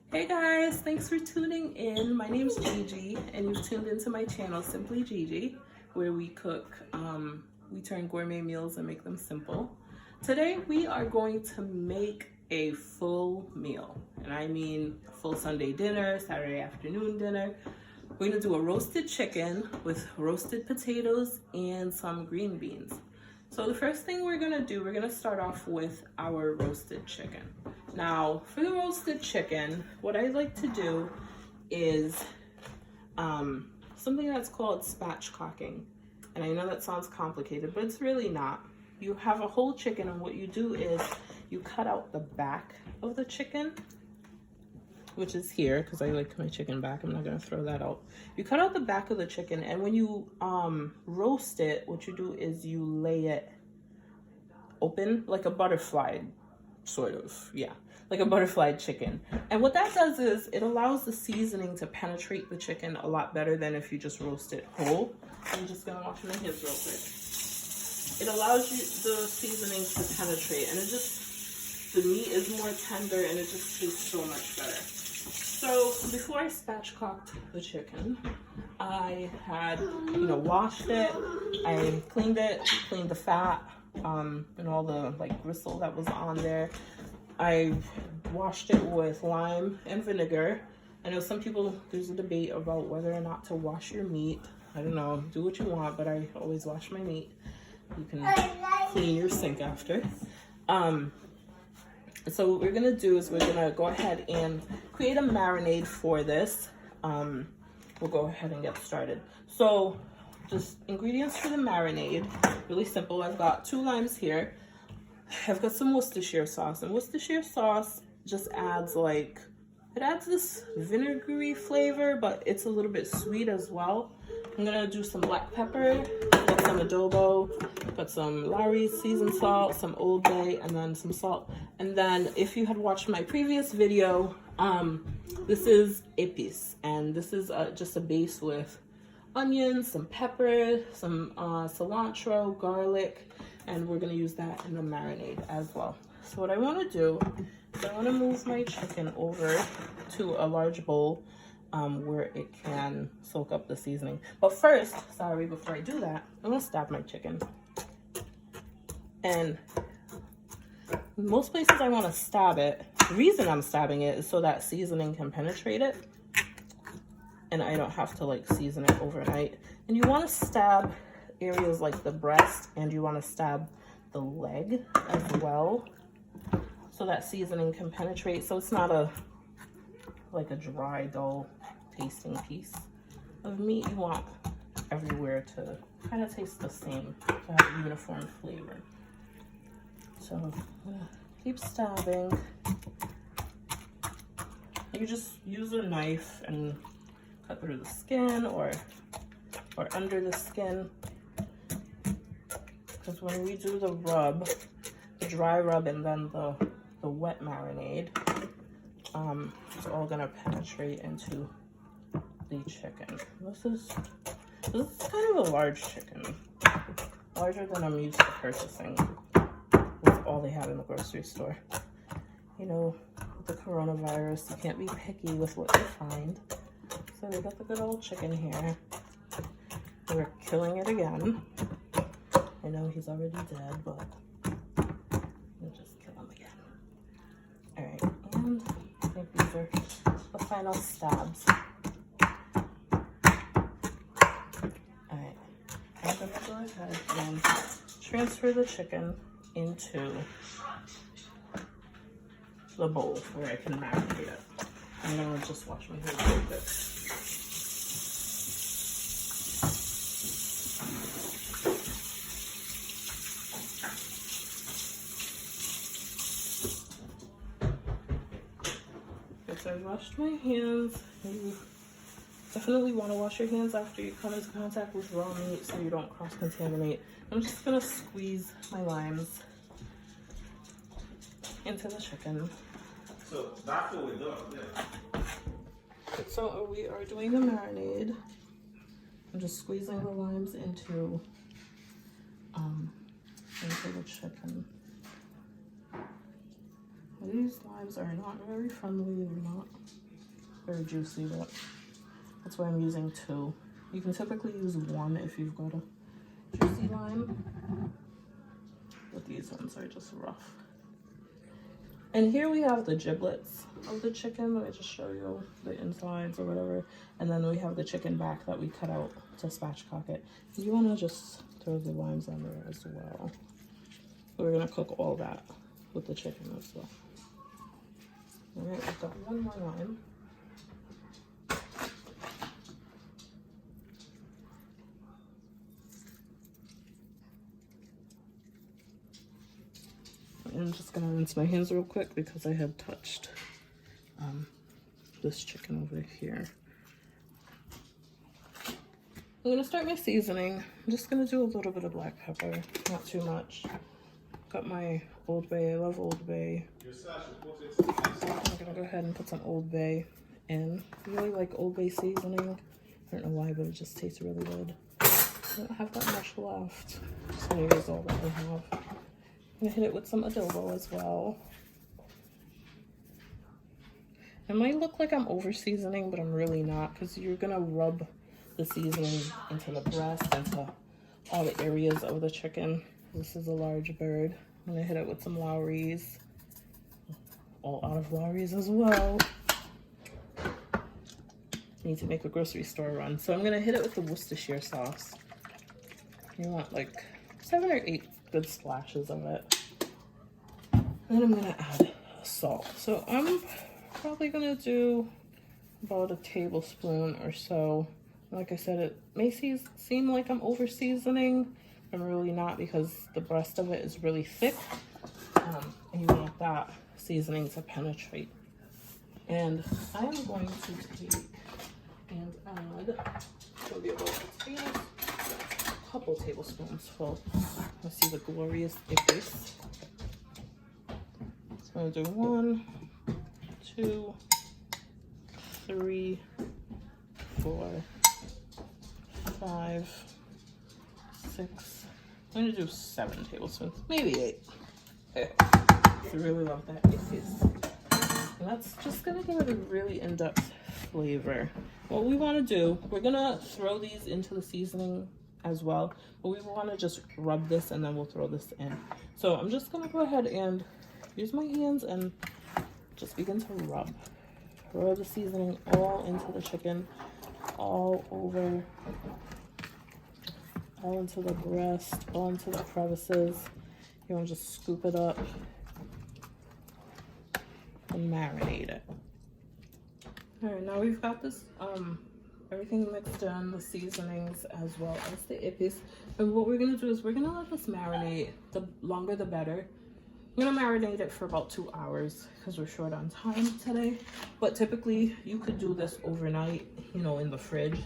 Hey guys, thanks for tuning in. My name's Dji-ji and you've tuned into my channel Simply Dji-ji, where we cook, we turn gourmet meals and make them simple. Today we are going to make a full meal, and I mean full Sunday dinner, Saturday afternoon dinner. We're gonna do a roasted chicken with roasted potatoes and some green beans. So the first thing we're gonna start off with our roasted chicken. Now, for the roasted chicken, what I like to do is something that's called spatchcocking. And I know that sounds complicated, but it's really not. You have a whole chicken, and what you do is you cut out the back of the chicken, which is here, because I like my chicken back. I'm not gonna throw that out. You cut out the back of the chicken, and when you roast it, what you do is you lay it open like a butterfly, sort of, yeah, like a butterfly chicken. And what that does is it allows the seasoning to penetrate the chicken a lot better than if you just roast it whole. I'm just gonna wash my hands real quick. It allows you the seasonings to penetrate, and it just, the meat is more tender and it just tastes so much better. So before I spatchcocked the chicken, I had, washed it, I cleaned the fat, and all the gristle that was on there. I washed it with lime and vinegar. I know some people, there's a debate about whether or not to wash your meat. I don't know, do what you want, but I always wash my meat. You can clean your sink after. So what we're gonna do is we're gonna go ahead and create a marinade for this. We'll go ahead and get started. So just ingredients for the marinade, really simple. I've got 2 limes here. I've got some Worcestershire sauce, and Worcestershire sauce just adds it adds this vinegary flavor, but it's a little bit sweet as well. I'm gonna do some black pepper, got some adobo, got some Lawry's seasoned salt, some Old Bay, and then some salt. And then if you had watched my previous video, this is épices, and this is just a base with onions, some pepper, some cilantro, garlic, and we're gonna use that in the marinade as well. So what I wanna do is I wanna move my chicken over to a large bowl where it can soak up the seasoning. But first, before I do that, I'm gonna stab my chicken. And most places I wanna stab it, the reason I'm stabbing it is so that seasoning can penetrate it, and I don't have to season it overnight. And you want to stab areas like the breast, and you want to stab the leg as well, so that seasoning can penetrate, so it's not a dry, dull tasting piece of meat. You want everywhere to kind of taste the same, to have a uniform flavor. So I'm gonna keep stabbing. You just use a knife and cut through the skin or under the skin, because when we do the rub, the dry rub and then the wet marinade, it's all gonna penetrate into the chicken. This is kind of a large chicken, larger than I'm used to purchasing. That's all they have in the grocery store. With the coronavirus, you can't be picky with what you find. So we got the good old chicken here. We're killing it again. I know he's already dead, but we'll just kill him again. All right, and I think these are the final stabs. All right, I'm gonna go ahead and transfer the chicken into the bowl where I can marinate it. I'm gonna just wash my hands real quick. So I washed my hands. You definitely want to wash your hands after you come into contact with raw meat so you don't cross-contaminate. I'm just gonna squeeze my limes into the chicken. So that's what we're doing, yeah. So we are doing the marinade. I'm just squeezing the limes into the chicken. These limes are not very friendly. They're not very juicy, but that's why I'm using 2. You can typically use 1 if you've got a juicy lime, but these ones are just rough. And here we have the giblets of the chicken. Let me just show you the insides or whatever. And then we have the chicken back that we cut out to spatchcock it. You want to just throw the limes on there as well. We're going to cook all that with the chicken as well. All right, I've got 1 more lime. I'm just gonna rinse my hands real quick because I had touched this chicken over here. I'm gonna start my seasoning. I'm just gonna do a little bit of black pepper, not too much. Got my Old Bay. I love Old Bay. I'm gonna go ahead and put some Old Bay in. I really like Old Bay seasoning. I don't know why, but it just tastes really good. I don't have that much left. Just gonna use all that I have. I'm gonna hit it with some adobo as well. It might look like I'm over seasoning, but I'm really not, because you're gonna rub the seasoning into the breast, into all the areas of the chicken. This is a large bird. I'm gonna hit it with some Lowry's. All out of Lowry's as well. Need to make a grocery store run. So I'm gonna hit it with the Worcestershire sauce. You want like 7 or 8 good splashes of it. Then I'm gonna add salt. So I'm probably gonna do about a tablespoon or so. Like I said, it may seem like I'm over seasoning. I'm really not, because the breast of it is really thick. And you want that seasoning to penetrate. And I am going to take and add maybe about a couple tablespoons full. Let's see the glorious thickness. So I'm gonna do 1, 2, 3, 4, 5, 6. I'm gonna do 7 tablespoons, maybe 8. Okay. I really love that thickness. And that's just gonna give it a really in-depth flavor. What we want to do, we're gonna throw these into the seasoning as well, but we want to just rub this and then we'll throw this in. So I'm just gonna go ahead and use my hands and just begin to rub the seasoning all into the chicken, all over, all into the breast, all into the crevices. You want to just scoop it up and marinate it. All right, now we've got this everything mixed in, the seasonings as well as the ippies. And what we're gonna do is we're gonna let this marinate. The longer the better. I'm gonna marinate it for about 2 hours because we're short on time today. But typically you could do this overnight, you know, in the fridge,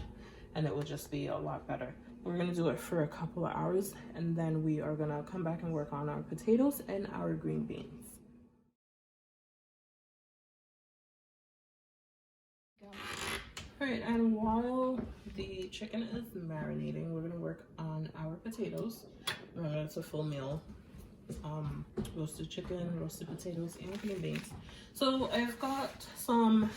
and it would just be a lot better. We're gonna do it for a couple of hours, and then we are gonna come back and work on our potatoes and our green beans. All right, and while the chicken is marinating, we're gonna work on our potatoes. Remember, it's a full meal. Roasted chicken, roasted potatoes, and green beans. So I've got some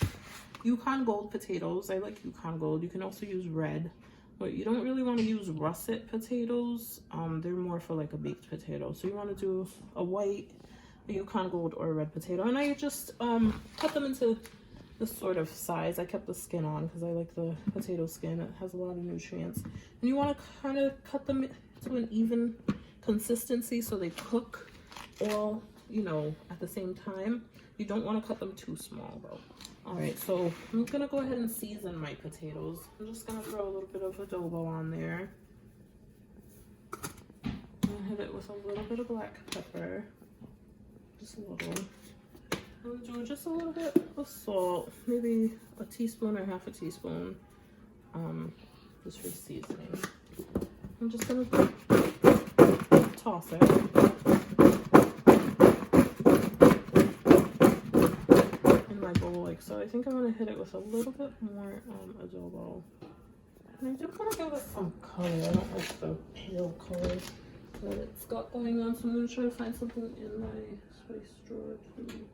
Yukon Gold potatoes. I like Yukon Gold. You can also use red, but you don't really want to use russet potatoes. They're more for like a baked potato. So you want to do a white, a Yukon Gold, or a red potato. And I just cut them into this sort of size. I kept the skin on because I like the potato skin. It has a lot of nutrients. And you want to kind of cut them to an even consistency so they cook all, you know, at the same time. You don't want to cut them too small though. All right, so I'm gonna go ahead and season my potatoes. I'm just gonna throw a little bit of adobo on there. And hit it with a little bit of black pepper, just a little. I'm gonna do just a little bit of salt, maybe a teaspoon or half a teaspoon, just for seasoning. I'm just gonna toss it. In my bowl like so. I think I'm gonna hit it with a little bit more adobo. And I do want to give it some color. I don't like the pale color that it's got going on, so I'm gonna try to find something in my spice drawer too.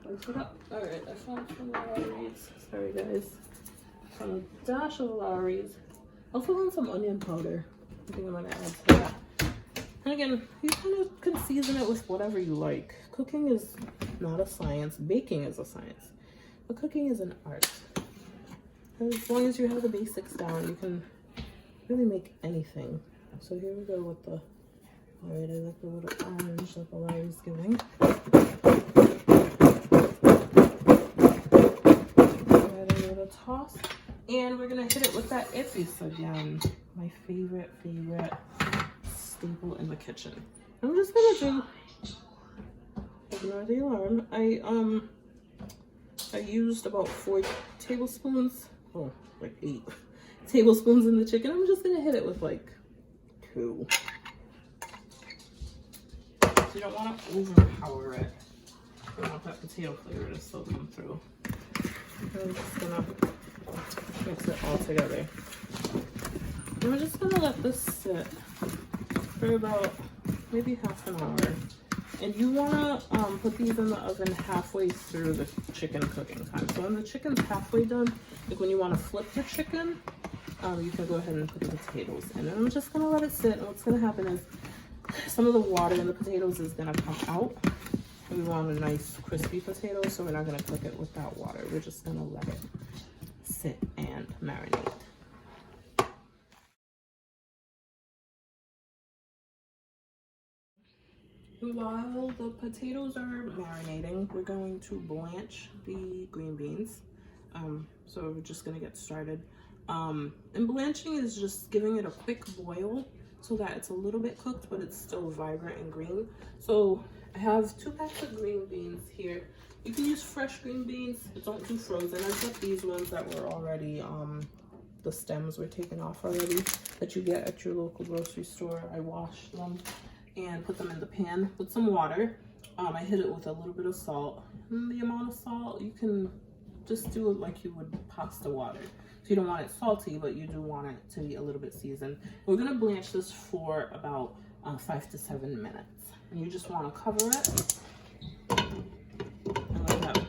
Spice it up. Alright, I found some Lowry's. Sorry guys. Some dash of Lowry's. Also want some onion powder. I think I'm gonna add to that. And again, you kind of can season it with whatever you like. Cooking is not a science. Baking is a science. But cooking is an art. And as long as you have the basics down, you can really make anything. So here we go with the, alright, I like the little orange that the Lowry's giving. Add a little toss. And we're gonna hit it with that ippies again. My favorite staple in the kitchen. I'm just gonna do, ignore the alarm. I used about 4 tablespoons, oh, like 8 tablespoons in the chicken. I'm just gonna hit it with like 2. So you don't want to overpower it. You want that potato flavor to still come through. I'm just gonna mix it all together. And we're just gonna let this sit for about maybe half an hour. And you wanna put these in the oven halfway through the chicken cooking time. So when the chicken's halfway done, like when you wanna flip the chicken, you can go ahead and put the potatoes in. And I'm just gonna let it sit. And what's gonna happen is some of the water in the potatoes is gonna come out. We want a nice crispy potato, so we're not gonna cook it without water. We're just gonna let it sit and marinate. While the potatoes are marinating, we're going to blanch the green beans. So we're just gonna get started. And blanching is just giving it a quick boil so that it's a little bit cooked, but it's still vibrant and green. So I have 2 packs of green beans here. You can use fresh green beans, but don't do frozen. I've got these ones that were already, the stems were taken off already, that you get at your local grocery store. I washed them and put them in the pan with some water. I hit it with a little bit of salt. And the amount of salt, you can just do it like you would pasta water. So you don't want it salty, but you do want it to be a little bit seasoned. We're gonna blanch this for about 5 to 7 minutes. And you just wanna cover it and let that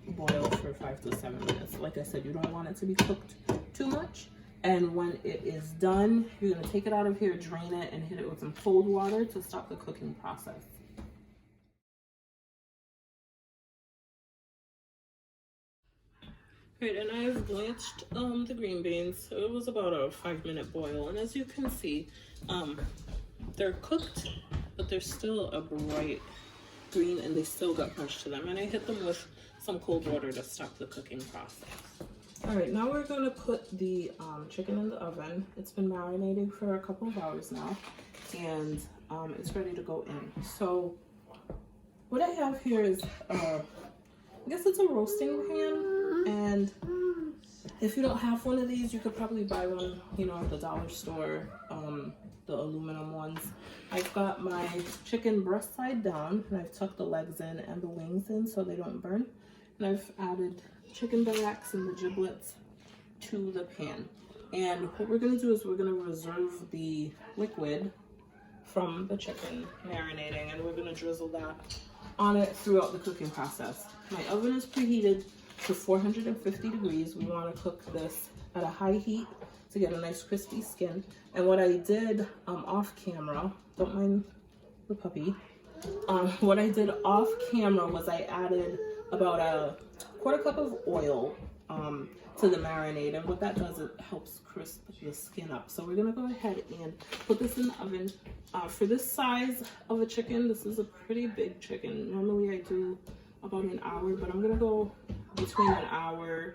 boil for 5 to 7 minutes. Like I said, you don't want it to be cooked too much. And when it is done, you're gonna take it out of here, drain it, and hit it with some cold water to stop the cooking process. Right, and I have blanched the green beans. So it was about a 5-minute boil. And as you can see, they're cooked, but they're still a bright green and they still got punch to them. And I hit them with some cold water to stop the cooking process. All right, now we're gonna put the chicken in the oven. It's been marinating for a couple of hours now, and it's ready to go in. So what I have here is, I guess it's a roasting pan, and if you don't have one of these, you could probably buy one, you know, at the dollar store, the aluminum ones. I've got my chicken breast side down, and I've tucked the legs in and the wings in so they don't burn. And I've added chicken backs and the giblets to the pan. And what we're gonna do is we're gonna reserve the liquid from the chicken marinating, and we're gonna drizzle that on it throughout the cooking process. My oven is preheated to 450 degrees. We wanna cook this at a high heat to get a nice crispy skin. And what I did off camera, don't mind the puppy, what I did off camera was I added about a 1/4 cup of oil to the marinade, and what that does, it helps crisp the skin up. So we're gonna go ahead and put this in the oven. For this size of a chicken, this is a pretty big chicken. Normally I do about an hour, but I'm gonna go between an hour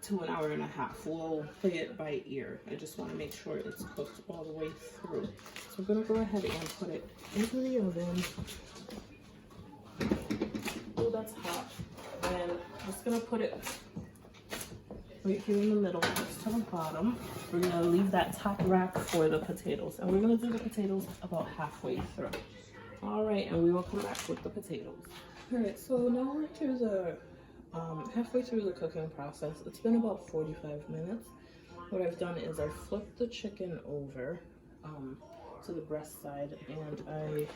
to an hour and a half. We'll play it by ear. I just wanna make sure it's cooked all the way through. So I'm gonna go ahead and put it into the oven. Oh, that's hot. And I'm just gonna put it right here in the middle, just to the bottom. We're gonna leave that top rack for the potatoes, and we're gonna do the potatoes about halfway through. All right, and we will come back with the potatoes. All right, so now we're through the halfway through the cooking process. It's been about 45 minutes. What I've done is I flipped the chicken over to the breast side, and I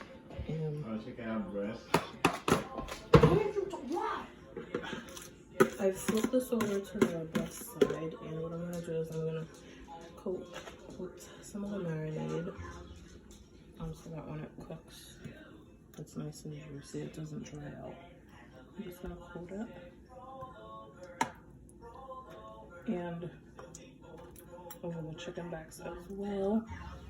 am chicken have breast. I flip this over to the left side, and what I'm gonna do is I'm gonna coat with some of the marinade, so that when it cooks, it's nice and juicy. It doesn't dry out. I'm just gonna coat it, and over the chicken backs as well.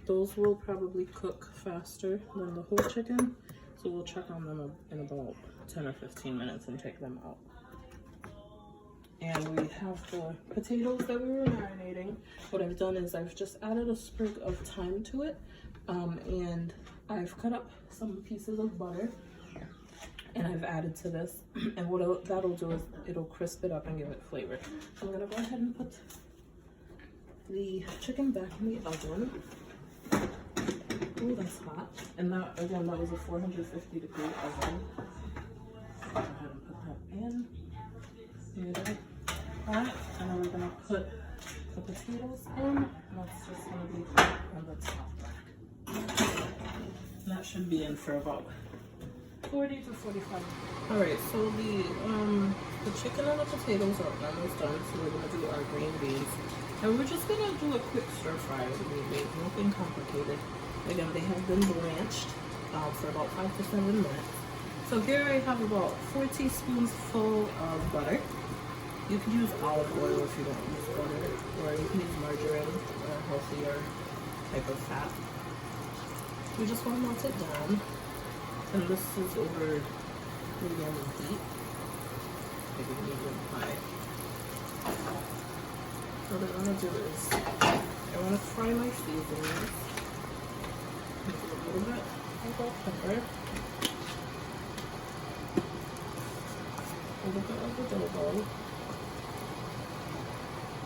Those will probably cook faster than the whole chicken, so we'll check on them in about 10 or 15 minutes and take them out. And we have the potatoes that we were marinating. What I've done is I've just added a sprig of thyme to it, and I've cut up some pieces of butter, and I've added to this. And what that'll do is it'll crisp it up and give it flavor. So I'm gonna go ahead and put the chicken back in the oven. Oh, that's hot. And that, again, that was a 450-degree oven. Go ahead and put that in. That, and then we're gonna put the potatoes in. And that's just gonna be on the top rack. And that should be in for about 40 to 45 minutes. Alright, so the chicken and the potatoes are almost done, so we're gonna do our green beans. And we're just gonna do a quick stir fry with green beans, nothing complicated. Again, they have been blanched for about 5 to 7 minutes. So here I have about 4 teaspoons full of butter. You can use olive oil if you don't use butter, or you can use margarine or a healthier type of fat. We just want to melt it down, and this is over medium heat, maybe medium high. So what I want to do is I want to fry my seasonings. Use a little bit of bell pepper, a little bit of adobo.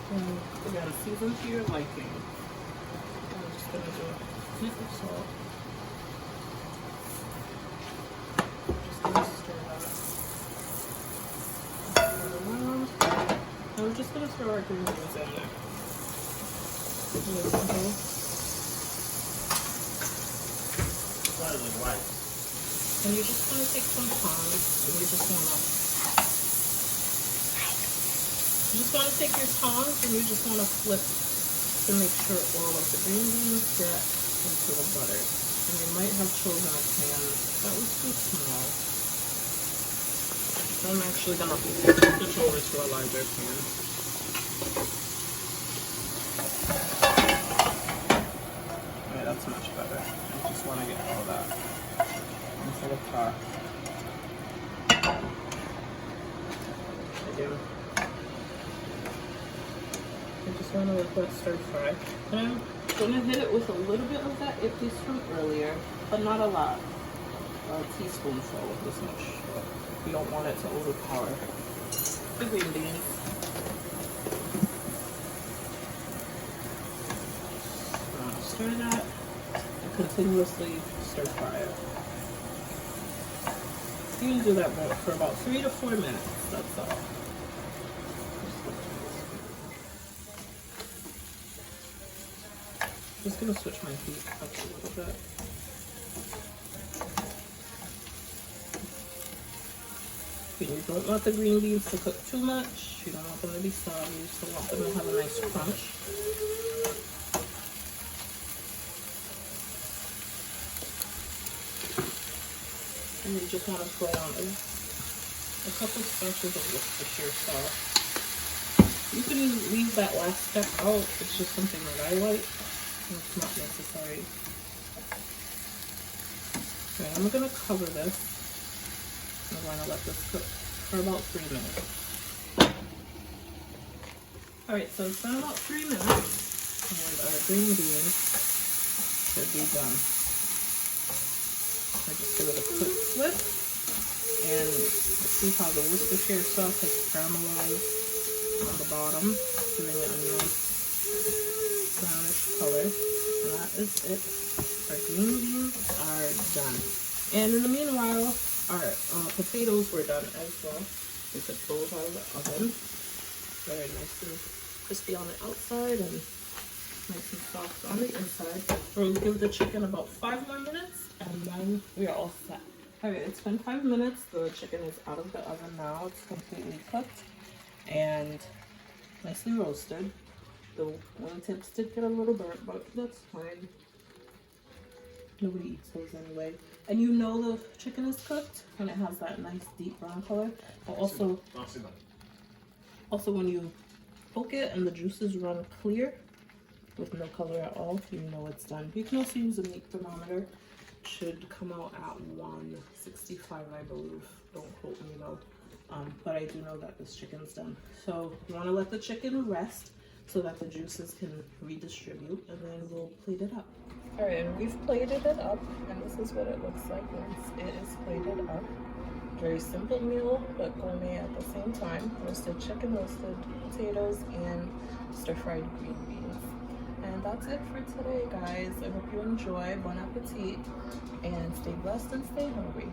And again, season to your liking. I'm just gonna do a hint of salt. Just gonna stir that around. And we're just gonna throw our green beans in there. Really simple. Slightly white. And you just want to take some tongs, and you just want to take your tongs and you just want to flip to make sure all of the green beans get into the butter. And you might have chosen a pan that was too small. So I'm actually going to switch over to a larger pan. Okay, that's much better. I just want to get all that into the pot. Again. I just want to let that stir fry. And I'm going to hit it with a little bit of that piece from earlier, but not a lot. A teaspoonful of this much. You don't want it to overpower the green beans. Stir that and continuously stir fry it. You can do that for about 3 to 4 minutes, that's all. Just gonna switch my heat up a little bit. You don't want the green beans to cook too much. You don't want them to be soggy. You still want them to have a nice crunch. And you just want to throw on a couple splash of Worcestershire sauce. You can leave that last step out. It's just something that I like. It's not necessary. Okay, I'm going to cover this. I'm going to let this cook for about 3 minutes. Alright, so it's been about 3 minutes, and our green beans should be done. I just give it a quick flip, and you see how the Worcestershire sauce has caramelized on the bottom, giving it a nice brownish color. And that is it. Our green beans are done. And in the meanwhile, our potatoes were done as well. We took those out of the oven. Very nice and crispy on the outside and nice and soft on the inside. We'll give the chicken about 5 more minutes and then we are all set. Alright, it's been 5 minutes. The chicken is out of the oven now. It's completely cooked and nicely roasted. The wing tips did get a little burnt, but that's fine. Nobody eats those anyway. And you know the chicken is cooked when it has that nice deep brown color. But also when you poke it and the juices run clear with no color at all, you know it's done. You can also use a meat thermometer. It should come out at 165, I believe. Don't quote me though. But I do know that this chicken's done. So you want to let the chicken rest so that the juices can redistribute, and then we'll plate it up. All right, and we've plated it up, and this is what it looks like once it is plated up. Very simple meal, but gourmet at the same time. Roasted chicken, roasted potatoes, and stir-fried green beans. And that's it for today, guys. I hope you enjoy. Bon appetit, and stay blessed and stay hungry.